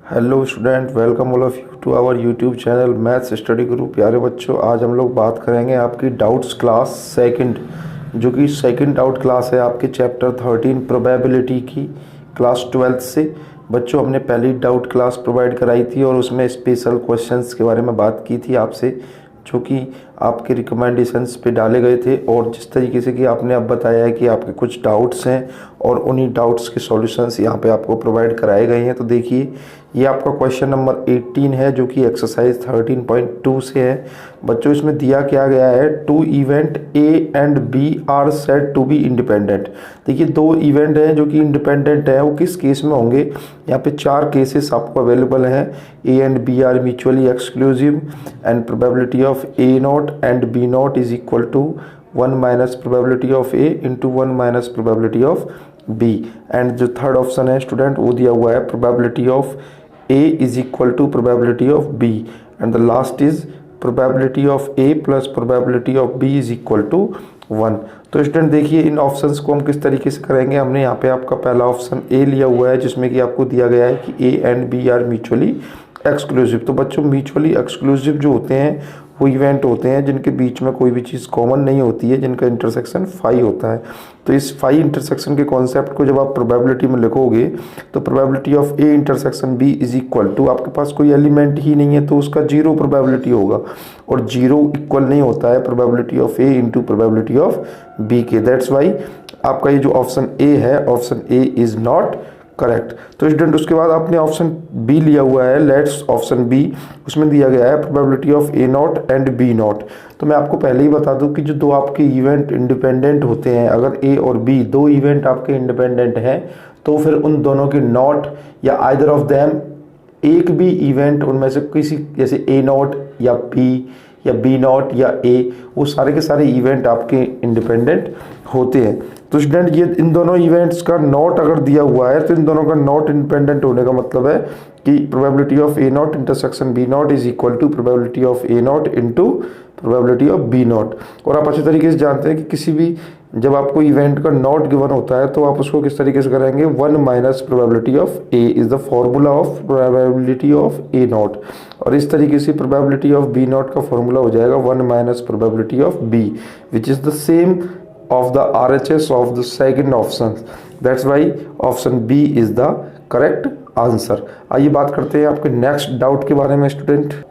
Hello student, welcome all of you to our YouTube channel maths study group. प्यारे बच्चों, आज हम लोग बात करेंगे आपकी डाउट्स क्लास सेकंड, जो कि सेकंड डाउट क्लास है आपके चैप्टर 13 प्रोबेबिलिटी की क्लास 12th से। बच्चों, हमने पहली डाउट क्लास प्रोवाइड कराई थी और उसमें स्पेशल क्वेश्चंस के बारे में बात की थी आपसे, जो कि आपके रिकमेंडेशंस पे डाले गए थे। और जिस तरीके से कि आपने अब बताया है कि आपके कुछ डाउट्स हैं और उन्हीं डाउट्स के सॉल्यूशंस यहाँ पे आपको प्रोवाइड कराए गए हैं। तो देखिए, ये आपका क्वेश्चन नंबर 18 है, जो कि एक्सरसाइज 13.2 से है। बच्चों, इसमें दिया क्या गया है, two event A and B are said to be independent. देखिए, दो इवेंट हैं जो कि इंडिपेंडेंट है, वो किस केस में होंगे। यहाँ पे 4 केसेस आपको अवेलेबल हैं। A and B are mutually exclusive and probability of A not and B not is equal to 1 minus probability of A into 1 minus probability of B. And जो थर्ड ऑप्शन है student, वो दिया हुआ है probability of A is equal to probability of B, and the last is probability of A plus probability of B is equal to 1। तो student देखिए, इन options को हम किस तरीके से करेंगे। हमने यहाँ पे आपका पहला ऑप्शन A लिया हुआ है, जिसमें कि आपको दिया गया है कि A and B are mutually exclusive. तो बच्चों, म्यूचुअली एक्सक्लूसिव जो होते हैं वो इवेंट होते हैं जिनके बीच में कोई भी चीज़ कॉमन नहीं होती है, जिनका इंटरसेक्शन फाई होता है। तो इस फाई इंटरसेक्शन के कॉन्सेप्ट को जब आप प्रोबेबिलिटी में लिखोगे तो probability of A intersection B is equal to, आपके पास कोई एलिमेंट ही नहीं है तो उसका 0 प्रोबेबिलिटी होगा, और 0 इक्वल नहीं होता है probability of A into probability of B के। दैट्स वाई आपका ये जो ऑप्शन ए है, option A is not correct. तो स्टूडेंट, उसके बाद आपने ऑप्शन बी लिया हुआ है, लेट्स ऑप्शन बी, उसमें दिया गया है probability of A not and B not. तो मैं आपको पहले ही बता दूं कि जो दो आपके इवेंट इंडिपेंडेंट होते हैं, अगर ए और बी दो इवेंट आपके इंडिपेंडेंट हैं, तो फिर उन दोनों के नॉट या आइदर ऑफ देम, एक भी इवेंट उनमें से किसी, जैसे ए नॉट या बी या बी नॉट या ए, वो सारे के सारे इवेंट आपके इंडिपेंडेंट होते हैं। तो स्टूडेंट, ये इन दोनों इवेंट्स का नॉट अगर दिया हुआ है तो इन दोनों का नॉट इंडिपेंडेंट होने का मतलब है कि probability of A not intersection B not is equal to probability of A not into probability of B not. और आप अच्छे तरीके से जानते हैं कि किसी भी, जब आपको इवेंट का नॉट गिवन होता है तो आप उसको किस तरीके से करेंगे, 1 minus probability of A is the formula of probability of A not. और इस तरीके से प्रोबेबिलिटी ऑफ बी नॉट का फॉर्मूला हो जाएगा 1 minus probability of B, which is the same of the RHS of the second option. That's why option B is the correct answer। आइए बात करते हैं आपके नेक्स्ट डाउट के बारे में स्टूडेंट।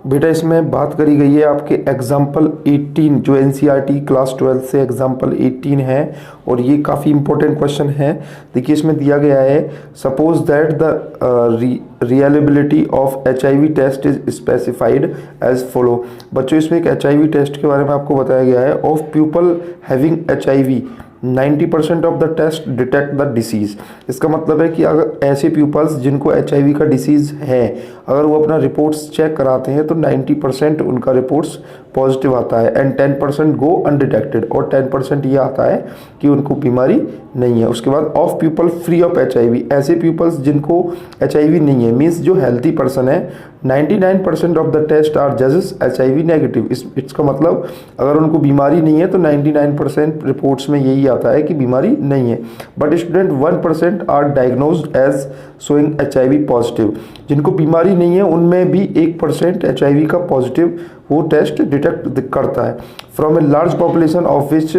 बेटा, इसमें बात करी गई है आपके एग्जाम्पल 18, जो NCERT क्लास 12 से एग्जाम्पल 18 है, और ये काफ़ी इंपॉर्टेंट क्वेश्चन है। देखिए, इसमें दिया गया है, suppose that the reliability of HIV test is specified as follow. बच्चों, इसमें एक HIV टेस्ट के बारे में आपको बताया गया है, of people having HIV 90% of the test detect the disease. इसका मतलब है कि अगर ऐसे पीपल्स जिनको HIV का डिसीज़ है, अगर वो अपना रिपोर्ट्स चेक कराते हैं तो 90% उनका रिपोर्ट्स पॉजिटिव आता है, एंड 10% गो अनडिटेक्टेड, और 10% ये आता है कि उनको बीमारी नहीं है। उसके बाद of people free of HIV, ऐसे पीपल्स जिनको HIV नहीं है, मीन्स जो हेल्थी पर्सन है, 99% ऑफ द टेस्ट आर जजेस HIV नेगेटिव। इसका मतलब अगर उनको बीमारी नहीं है तो 99% रिपोर्ट्स में यही आता है कि बीमारी नहीं है। But student, 1% are diagnosed as showing HIV positive. जिनको बीमारी नहीं है उनमें भी 1% HIV का पॉजिटिव वो टेस्ट डिटेक्ट करता है। From a large population of which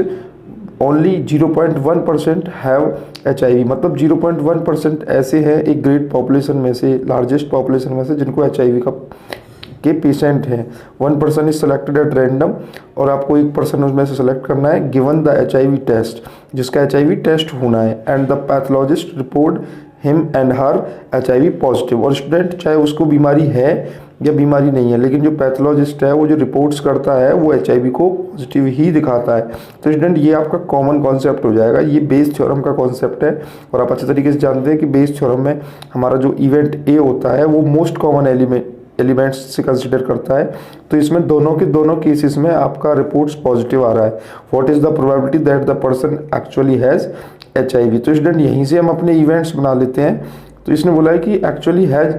only 0.1% have HIV, मतलब 0.1% ऐसे हैं एक ग्रेट पॉपुलेशन में से, लार्जेस्ट पॉपुलेशन में से, जिनको HIV के पेशेंट हैं। 1% इज सेलेक्टेड एट रैंडम, और आपको 1% उसमें से सेलेक्ट करना है, गिवन द HIV टेस्ट, जिसका HIV टेस्ट होना है, and the pathologist report him and her HIV positive. और स्टूडेंट, चाहे उसको बीमारी है या बीमारी नहीं है, लेकिन जो पैथोलॉजिस्ट है वो जो रिपोर्ट्स करता है वो HIV को पॉजिटिव ही दिखाता है। तो स्टूडेंट, ये आपका कॉमन कॉन्सेप्ट हो जाएगा, ये बेस थ्योरम का कॉन्सेप्ट है। और आप अच्छे तरीके से जानते हैं कि बेस थ्योरम में हमारा जो इवेंट ए होता है वो मोस्ट कॉमन एलिमेंट्स से कंसिडर करता है। तो इसमें दोनों के दोनों केसेस में आपका रिपोर्ट्स पॉजिटिव आ रहा है। What is the probability that the person actually has HIV। तो स्टूडेंट, यहीं से हम अपने इवेंट्स बना लेते हैं। तो इसने बोला है कि एक्चुअली हैज़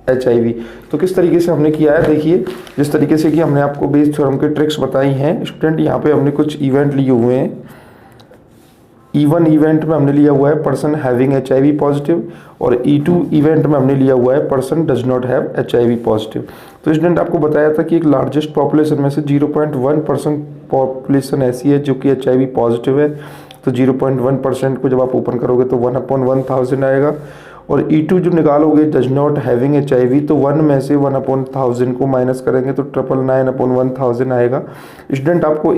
HIV। तो किस तरीके से हमने किया है, देखिए, जिस तरीके से कि हमने आपको बेस थ्योरम के ट्रिक्स बताई हैं स्टूडेंट, यहाँ पे हमने कुछ इवेंट लिए हुए हैं। E1 इवेंट में हमने लिया हुआ है पर्सन हैविंग HIV पॉजिटिव, और E2 इवेंट में हमने लिया हुआ है person does not have HIV positive. तो स्टूडेंट आपको बताया था कि एक लार्जेस्ट पॉपुलेशन में से 0.1% पॉपुलेशन ऐसी है जो कि HIV पॉजिटिव है। तो 0.1% को जब आप ओपन करोगे तो 1/1000 आएगा, और E2 जो निकालोगे डज नॉट हैविंग HIV, तो 1 में से 1/1000 को माइनस करेंगे तो 999/1000 आएगा। स्टूडेंट आपको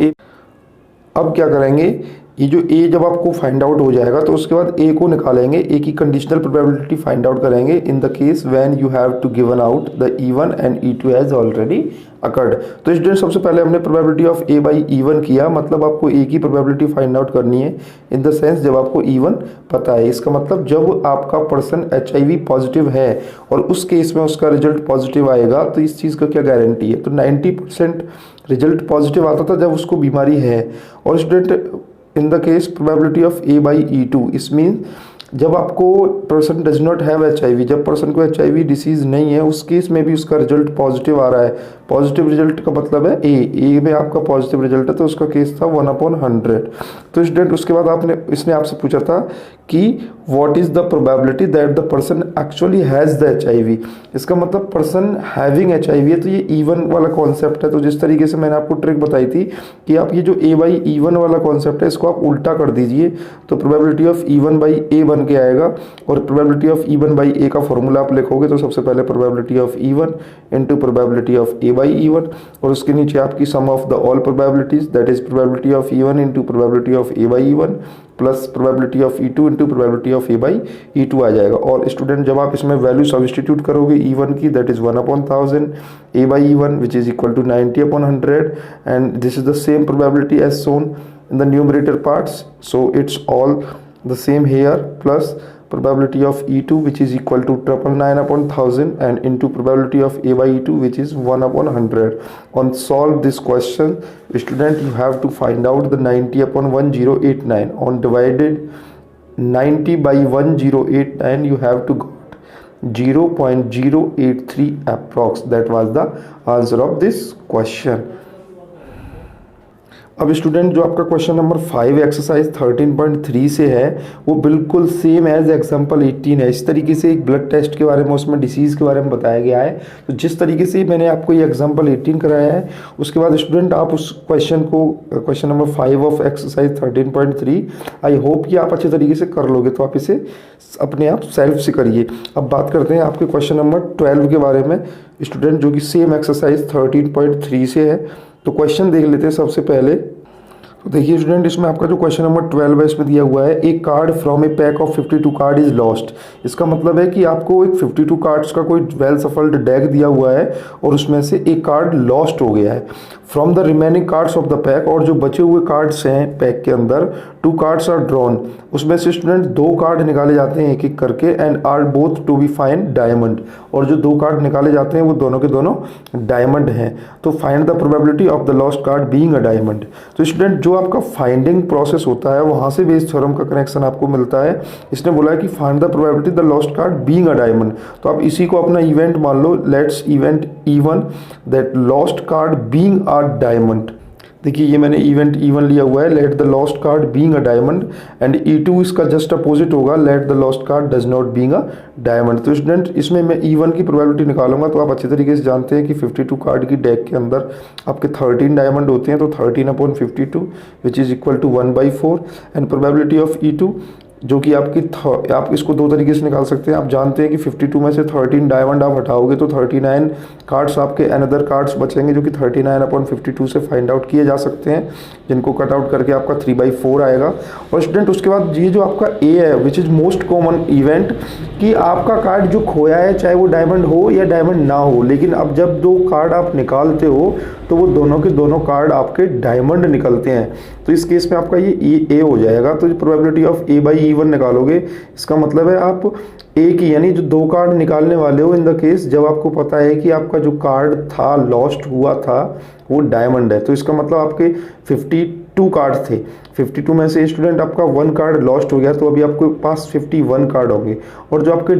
अब क्या करेंगे, ये जो ए जब आपको फाइंड आउट हो जाएगा तो उसके बाद ए को निकालेंगे, ए की कंडीशनल प्रोबेबिलिटी फाइंड आउट करेंगे in the case when you have to given out the E1 and E2 has already occurred. तो स्टूडेंट सबसे पहले हमने probability of A by E1 किया, मतलब आपको ए की प्रोबेबिलिटी फाइंड आउट करनी है इन द सेंस जब आपको E1 पता है। इसका मतलब जब आपका पर्सन HIV पॉजिटिव है और उस केस में उसका रिजल्ट पॉजिटिव आएगा तो इस चीज़ का क्या गारंटी है। तो 90% रिजल्ट पॉजिटिव आता था जब उसको बीमारी है। और student in the case probability of A by E2 इस मीन जब आपको person does not have HIV, जब पर्सन को HIV डिसीज़ नहीं है उस केस में भी उसका रिजल्ट पॉजिटिव आ रहा है। पॉजिटिव रिजल्ट का मतलब है ए में आपका पॉजिटिव रिजल्ट है, तो उसका केस था 1/100। तो स्टूडेंट उसके बाद इसने आपसे पूछा था कि what is the probability that the person actually has the HIV। इसका मतलब पर्सन हैविंग HIV है, तो ये E1 वाला कॉन्सेप्ट है। तो जिस तरीके से मैंने आपको ट्रिक बताई थी कि आप ये जो A बाई E1 वाला कॉन्सेप्ट है इसको आप उल्टा कर दीजिए, तो probability of E1 by A बन के आएगा, और probability of E1 by A का फॉर्मूला आप लिखोगे तो सबसे पहले probability of E1 into probability of A by E1, और उसके नीचे आपकी sum of the all probabilities that is probability of E1 into probability of A by E1 plus probability of E2 into probability of A by E2 आ जाएगा। और student जब आप इसमें वैल्यू सब्स्टिट्यूट करोगे E1 की that is 1/1000, A by E1 which is equal to 90/100, and this is the same probability as shown in the numerator parts, so it's all the same here, plus probability of E2 which is equal to 999/1000 and into probability of A by E2 which is 1/100. On solve this question student you have to find out the 90/1089 on divided 90 by 1089 you have to got 0.083 approx. That was the answer of this question. अब student जो आपका question number 5 exercise 13.3 से है वो बिल्कुल same as example 18 है। इस तरीके से एक ब्लड टेस्ट के बारे में उसमें डिसीज़ के बारे में बताया गया है। तो जिस तरीके से मैंने आपको ये एग्जांपल 18 कराया है उसके बाद स्टूडेंट आप उस क्वेश्चन को question number 5 of exercise 13.3 I hope कि आप अच्छे तरीके से कर लोगे। तो आप इसे अपने आप सेल्फ से करिए। अब बात करते हैं आपके क्वेश्चन नंबर 12 के बारे में स्टूडेंट, जो कि सेम एक्सरसाइज 13.3 से है। तो क्वेश्चन देख लेते हैं सबसे पहले। तो देखिए स्टूडेंट इसमें आपका जो क्वेश्चन नंबर 12 है इसमें दिया हुआ है एक card from A pack of 52 card is lost. इसका मतलब है कि आपको एक 52 कार्ड्स का कोई वेल सफल्ड डेक दिया हुआ है और उसमें से एक कार्ड लॉस्ट हो गया है। From the remaining cards of the pack, और जो बचे हुए कार्ड्स हैं पैक के अंदर 2 कार्ड्स आर ड्रॉन, उसमें से स्टूडेंट 2 कार्ड निकाले जाते हैं एक एक करके and are both to be find diamond, और जो 2 कार्ड निकाले जाते हैं वो दोनों के दोनों डायमंड हैं। तो find the probability of the lost card being a diamond. तो स्टूडेंट जो आपका फाइंडिंग प्रोसेस होता है वहाँ से बेस थ्योरम का कनेक्शन आपको मिलता है। इसने बोला है कि find the probability the lost card being a diamond, तो आप इसी को अपना इवेंट मान लो, let's event E1 that lost card being a diamond. देखिए ये मैंने इवेंट E1 लिया हुआ है, let the lost card being a diamond, and E2 इसका जस्ट अपोजिट होगा, let the lost card does not being a diamond. तो student इसमें मैं E1 की प्रोबेबिलिटी निकालूंगा। तो आप अच्छे तरीके से जानते हैं कि 52 कार्ड की डेक के अंदर आपके 13 डायमंड होते हैं, तो 13/52 which is equal to 1/4, and probability of E2 जो कि आप इसको 2 तरीके से निकाल सकते हैं। आप जानते हैं कि 52 में से 13 डायमंड आप हटाओगे तो 39 कार्ड्स आपके अनदर कार्ड्स बचेंगे जो कि 39/52 से फाइंड आउट किए जा सकते हैं, जिनको कट आउट करके आपका 3/4 आएगा। और स्टूडेंट उसके बाद ये जो आपका ए है which is most common event, कि आपका कार्ड जो खोया है चाहे वो डायमंड हो या डायमंड ना हो, लेकिन अब जब 2 कार्ड आप निकालते हो तो वो दोनों के दोनों कार्ड आपके डायमंड निकलते हैं। तो इस केस में आपका ये ए हो जाएगा। तो probability of A by E1 निकालोगे, इसका मतलब है आप ए की यानी जो 2 कार्ड निकालने वाले हो इन द केस जब आपको पता है कि आपका जो कार्ड था लॉस्ट हुआ था वो डायमंड है। तो इसका मतलब आपके 52 कार्ड थे, 52 में से स्टूडेंट आपका 1 कार्ड लॉस्ट हो गया, तो अभी आपके पास 51 कार्ड होंगे। और जो आपके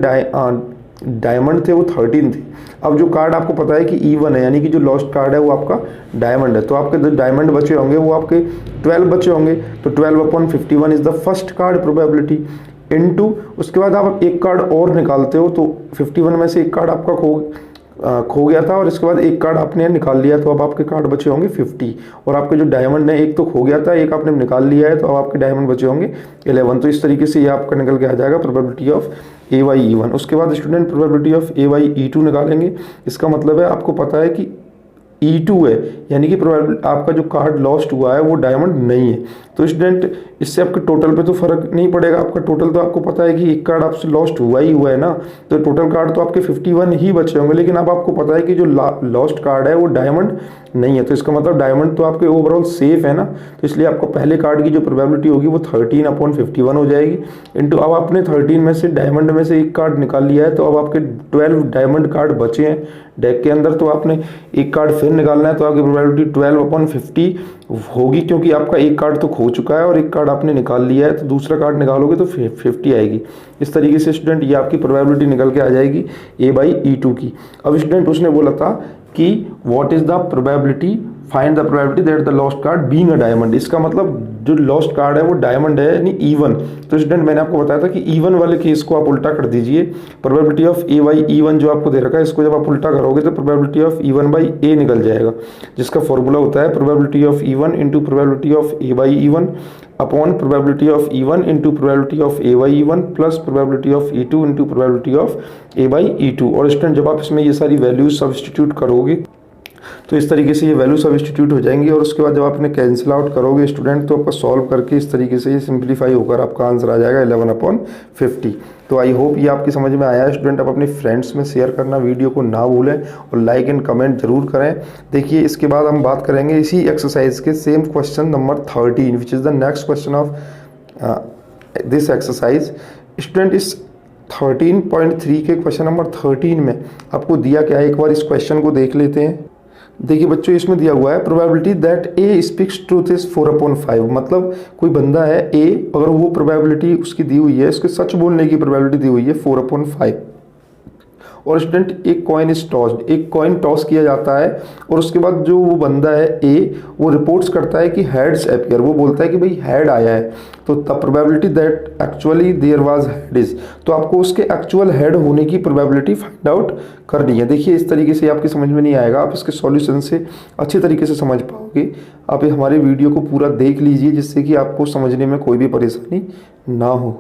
डायमंड थे वो 13 थे। अब जो कार्ड आपको पता है कि E1 है, यानी कि जो लॉस्ट कार्ड है वो आपका डायमंड है, तो आपके जो डायमंड बचे होंगे वो आपके 12 बचे होंगे। तो 12/51 is the first card probability into, उसके बाद आप एक कार्ड और निकालते हो, तो 51 में से एक कार्ड आपका खो गया था और इसके बाद एक कार्ड आपने निकाल लिया, तो अब आपके कार्ड बचे होंगे 50। और आपके जो डायमंड है एक तो खो गया था, एक आपने निकाल लिया है, तो अब आपके डायमंड बचे होंगे 11। तो इस तरीके से ये आपका निकल के आ जाएगा प्रोबेबिलिटी ऑफ AY-E1। उसके बाद स्टूडेंट प्रोबेबिलिटी ऑफ AY-E2 निकालेंगे। इसका मतलब है आपको पता है कि E2 है, यानी कि प्रोबेबिलिटी आपका जो कार्ड लॉस्ट हुआ है वो डायमंड नहीं है। तो स्टूडेंट इससे आपके टोटल पे तो फर्क नहीं पड़ेगा, आपका टोटल तो आपको पता है कि एक कार्ड आपसे लॉस्ट हुआ ही हुआ है ना, तो टोटल कार्ड तो आपके 51 ही बचे होंगे। लेकिन अब आपको पता है कि जो लॉस्ट कार्ड है वो डायमंड नहीं है, तो इसका मतलब डायमंड तो आपके ओवरऑल सेफ है ना, तो इसलिए आपको पहले कार्ड की जो प्रोबेबिलिटी होगी वो 13/51 हो जाएगी इनटू, अब आपने 13 में से डायमंड में से एक कार्ड निकाल लिया है, तो अब आपके 12 डायमंड कार्ड बचे हैं डेक के अंदर, तो आपने एक कार्ड फिर निकालना है, तो आपकी प्रोबेबिलिटी 12/50 होगी, क्योंकि आपका एक कार्ड तो खो चुका है और एक कार्ड आपने निकाल लिया है, तो दूसरा कार्ड निकालोगे तो 50 आएगी। इस तरीके से स्टूडेंट ये आपकी प्रोबेबिलिटी निकल के आ जाएगी A/E2 की। अब स्टूडेंट उसने बोला था कि what is the probability, find the probability that the lost card being a diamond. इसका मतलब जो लॉस्ट कार्ड है वो डायमंड है, यानी E1। तो स्टूडेंट मैंने आपको बताया था कि E1 वाले केस को आप उल्टा कर दीजिए। प्रोबेबिलिटी ऑफ AY-E1 जो आपको दे रखा है, इसको जब आप उल्टा करोगे तो प्रोबेबिलिटी ऑफ E1/A निकल जाएगा, जिसका फॉर्मूला होता है probability of E1 into probability of A/E1 upon probability of E1 into probability of AY-E1 plus probability of E2 into probability of A/E2। और स्टूडेंट जब आप इसमें ये सारी वैल्यूज सब्स्टिट्यूट करोगे तो इस तरीके से ये वैल्यू सब्स्टिट्यूट हो जाएंगी, और उसके बाद जब आपने कैंसिल आउट करोगे स्टूडेंट, तो आपका सॉल्व करके इस तरीके से ये सिंप्लीफाई होकर आपका आंसर आ जाएगा 11/50। तो आई होप ये आपकी समझ में आया है स्टूडेंट। आप अपने फ्रेंड्स में शेयर करना वीडियो को ना भूलें और लाइक एंड कमेंट जरूर करें। देखिए इसके बाद हम बात करेंगे इसी एक्सरसाइज के same question number 13 which is the next question of this exercise. Student इस 13.3 के क्वेश्चन नंबर 13 में आपको दिया क्या है, एक बार इस क्वेश्चन को देख लेते हैं। देखिए बच्चों इसमें दिया हुआ है probability that A speaks truth is 4/5। मतलब कोई बंदा है A, अगर वो प्रोबेबिलिटी उसकी दी हुई है, उसके सच बोलने की प्रोबेबिलिटी दी हुई है 4/5। और स्टूडेंट एक कॉइन इज टॉस्ड, एक कॉइन टॉस किया जाता है और उसके बाद जो वो बंदा है A वो रिपोर्ट्स करता है कि हेड्स अपीयर, वो बोलता है कि भाई हेड आया है, तो the probability that actually there was head is, तो आपको उसके एक्चुअल हेड होने की प्रोबेबिलिटी फाइंड आउट करनी है। देखिए इस तरीके से आपकी समझ में नहीं आएगा, आप इसके सॉल्यूशन से अच्छी तरीके से समझ पाओगे। आप हमारे वीडियो को पूरा देख लीजिए जिससे कि आपको समझने में कोई भी परेशानी ना हो।